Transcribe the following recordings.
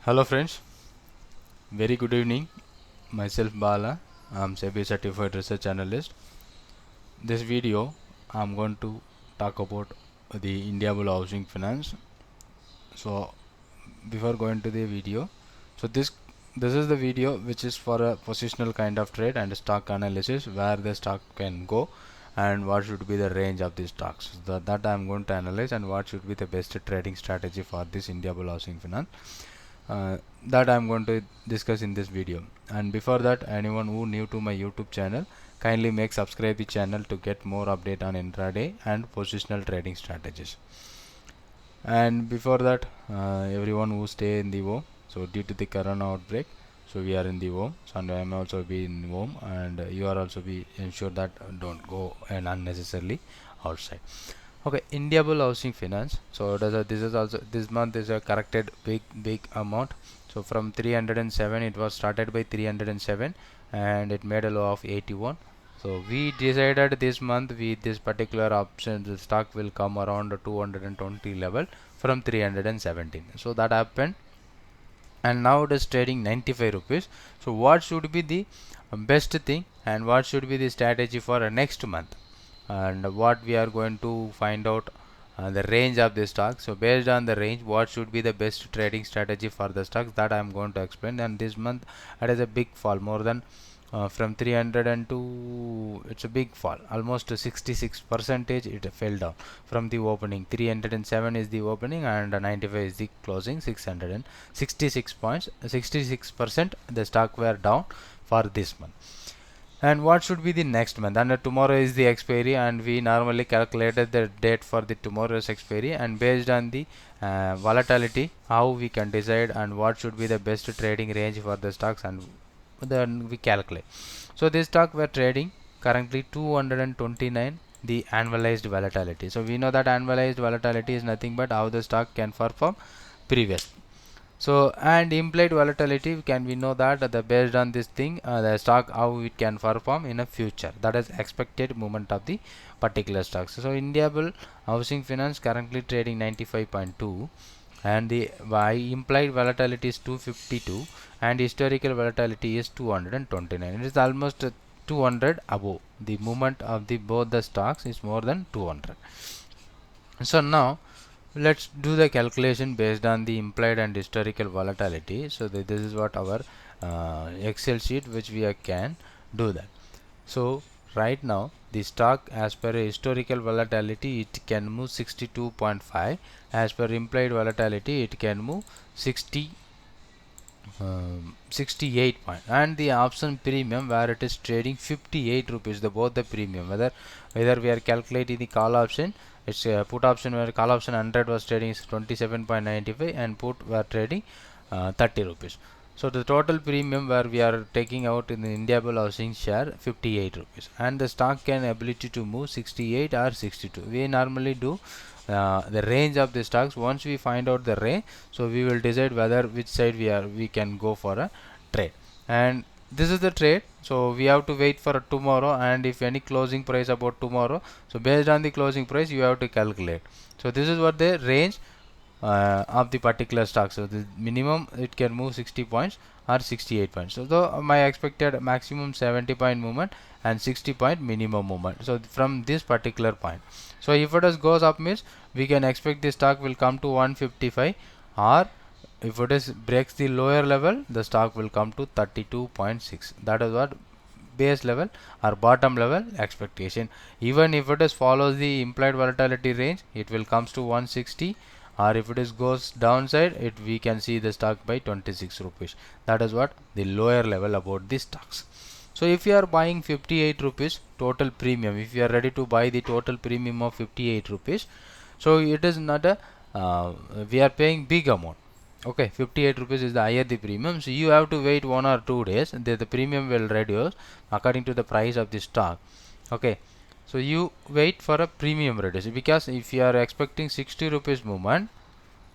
Hello friends, very good evening. Myself Bala, I'm SEBI certified research analyst. This video I'm going to talk about the India Bull housing finance. So before going to the video, so this is the video which is for a positional kind of trade and stock analysis where the stock can go and what should be the range of these stocks. That I'm going to analyze and what should be the best trading strategy for this India Bull housing finance. That I'm going to discuss in this video. And before that, anyone who new to my YouTube channel, kindly make subscribe the channel to get more update on intraday and positional trading strategies. And before that, everyone who stay in the home, so due to the corona outbreak, so we are in the home, so and I am also be in home, and you are also be ensure that don't go and unnecessarily outside. Okay, India Bull Housing Finance. So this is also this month is a corrected big amount. So from 307 it was started by 307 and it made a low of 81. So we decided this month with this particular option the stock will come around 220 level from 317. So that happened and now it is trading 95 rupees. So what should be the best thing and what should be the strategy for next month, and what we are going to find out the range of the stock. So based on the range, what should be the best trading strategy for the stocks, that I am going to explain. And this month it is a big fall, more than from 302, it's a big fall, almost 66 percentage it fell down from the opening. 307 is the opening and 95 is the closing. 666 points, 66% the stock were down for this month. And what should be the next month? And tomorrow is the expiry, and we normally calculated the date for the tomorrow's expiry, and based on the volatility, how we can decide and what should be the best trading range for the stocks, and then we calculate. So this stock were trading currently 229 the annualized volatility. So we know that annualized volatility is nothing but how the stock can perform previous. So and implied volatility, can we know that the based on this thing the stock how it can perform in a future, that is expected movement of the particular stocks. So India Bull Housing Finance currently trading 95.2 and the implied volatility is 252 and historical volatility is 229. It is almost 200 above. The movement of the both the stocks is more than 200. So now let's do the calculation based on the implied and historical volatility. So this is what our Excel sheet which we can do that. So right now the stock as per historical volatility it can move 62.5, as per implied volatility it can move 68 point, and the option premium where it is trading 58 rupees, the both the premium, whether we are calculating the call option, it's a put option where call option 100 was trading 27.95 and put were trading 30 rupees. So the total premium where we are taking out in the India Bull Housing share 58 rupees, and the stock can ability to move 68 or 62. We normally do the range of the stocks. Once we find out the range, so we will decide whether which side we can go for a trade. And this is the trade, so we have to wait for tomorrow, and if any closing price about tomorrow, so based on the closing price you have to calculate. So this is what the range of the particular stock. So the minimum it can move 60 points or 68 points. So my expected maximum 70 point movement and 60 point minimum movement, so from this particular point. So if it goes up means we can expect the stock will come to 155, or if it is breaks the lower level the stock will come to 32.6. that is what base level or bottom level expectation. Even if it is follows the implied volatility range, it will comes to 160, or if it is goes downside it we can see the stock by 26 rupees. That is what the lower level about the stocks. So if you are buying 58 rupees total premium, if you are ready to buy the total premium of 58 rupees, so it is not a we are paying big amount. Okay, 58 rupees is the higher the premium, so you have to wait 1 or 2 days, the premium will reduce according to the price of the stock. Okay, so you wait for a premium reduce, because if you are expecting 60 rupees movement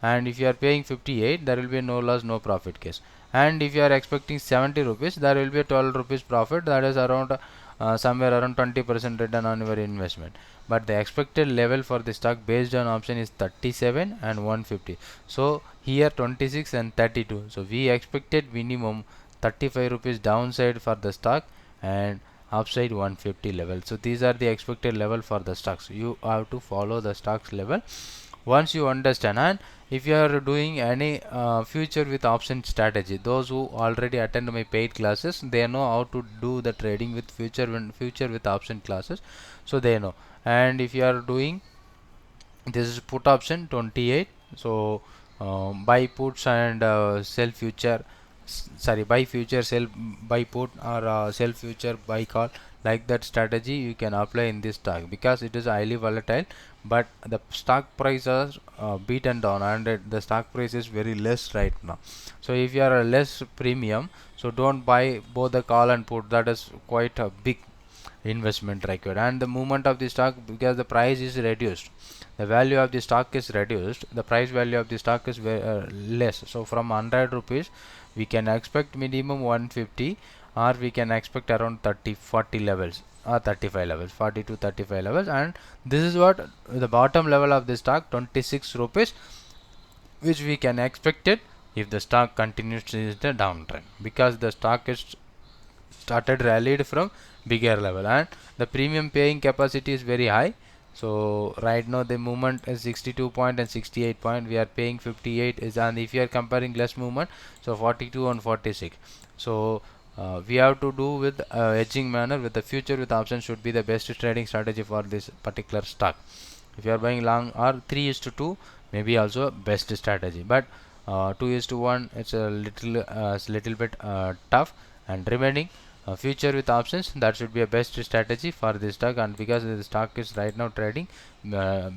and if you are paying 58, there will be no loss no profit case. And if you are expecting 70 rupees, there will be a 12 rupees profit, that is around somewhere around 20% return on your investment. But the expected level for the stock based on option is 37 and 150. So here 26 and 32. So we expected minimum 35 rupees downside for the stock and upside 150 level. So these are the expected level for the stocks. You have to follow the stocks level once you understand. And if you are doing any future with option strategy, those who already attend my paid classes, they know how to do the trading with future with option classes, so they know. And if you are doing, this is put option 28. So buy puts and sell future, sorry, buy future, sell, buy put, or sell future, buy call, like that strategy you can apply in this stock because it is highly volatile. But the stock price is beaten down and the stock price is very less right now. So if you are a less premium, so don't buy both the call and put. That is quite a big investment required. And the movement of the stock, because the price is reduced, the value of the stock is reduced, the price value of the stock is less. So from 100 rupees we can expect minimum 150, or we can expect around 30-40 levels or 35 levels, 40 to 35 levels. And this is what the bottom level of the stock, 26 rupees, which we can expect it if the stock continues to the downtrend, because the stock is started rallied from bigger level and the premium paying capacity is very high. So right now the movement is 62 point and 68 point, we are paying 58 is, and if you are comparing less movement, so 42 and 46. So we have to do with hedging manner with the future with options should be the best trading strategy for this particular stock. If you are buying long, or 3:2 maybe also best strategy, but 2:1 it's a little bit tough. And remaining future with options, that should be a best strategy for this stock. And because the stock is right now trading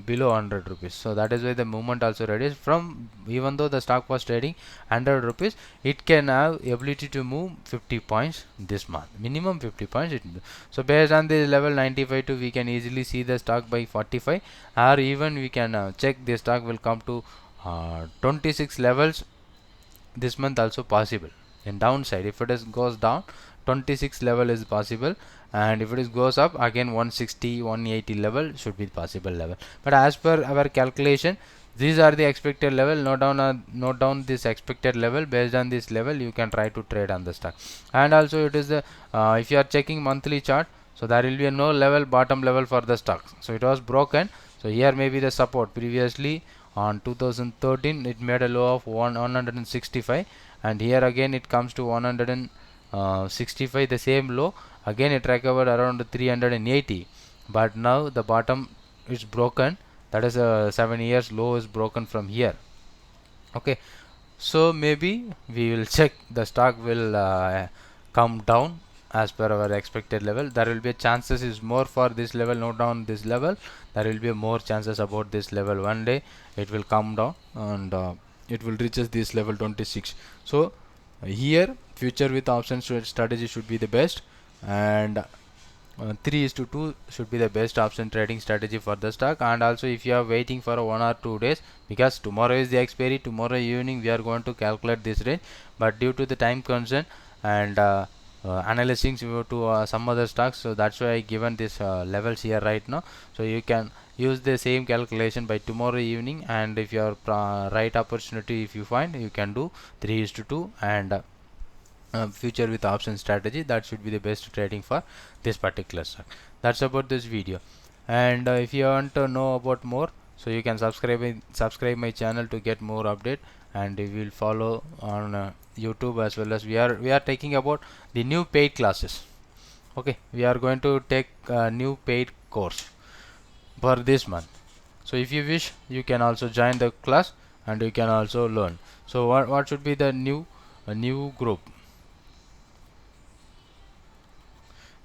below 100 rupees, so that is why the movement also reduced from, even though the stock was trading 100 rupees, it can have ability to move 50 points this month, minimum 50 points so based on this level 95 to, we can easily see the stock by 45, or even we can check the stock will come to 26 levels this month also possible. In downside, if it is goes down, 26 level is possible, and if it is goes up again, 160 180 level should be possible level. But as per our calculation, these are the expected level. Note down this expected level. Based on this level you can try to trade on the stock. And also it is the if you are checking monthly chart, so there will be a no level, bottom level for the stock, so it was broken. So here may be the support. Previously on 2013 it made a low of 165, and here again it comes to 165, the same low, again it recovered around 380. But now the bottom is broken, that is a 7 years low is broken from here. Okay, so maybe we will check the stock will come down as per our expected level. There will be a chances is more for this level. Note down this level, there will be more chances about this level. One day it will come down and it will reaches this level 26. So here future with options strategy should be the best, and 3:2 should be the best option trading strategy for the stock. And also if you are waiting for 1 or 2 days, because tomorrow is the expiry, tomorrow evening we are going to calculate this range, but due to the time concern and analyzing to some other stocks, so that's why I given this levels here right now. So you can use the same calculation by tomorrow evening, and if you are right opportunity, if you find, you can do 3:2 and future with option strategy. That should be the best trading for this particular stock. That's about this video. And if you want to know about more, so you can subscribe my channel to get more update, and we will follow on YouTube, as well as we are taking about the new paid classes. Okay, we are going to take a new paid course for this month. So if you wish, you can also join the class and you can also learn. So what should be the new group,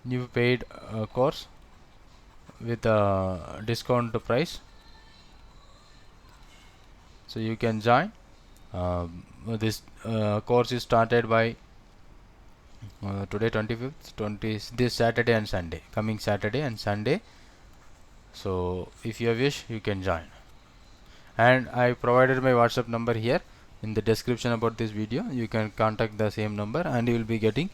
new paid course with a discount price, so you can join. This course is started by today 25th, this Saturday and Sunday, coming Saturday and Sunday. So if you wish, you can join, and I provided my WhatsApp number here. in the description about this video. You can contact the same number and you will be getting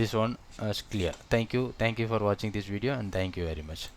this one as clear. Thank you for watching this video, and thank you very much.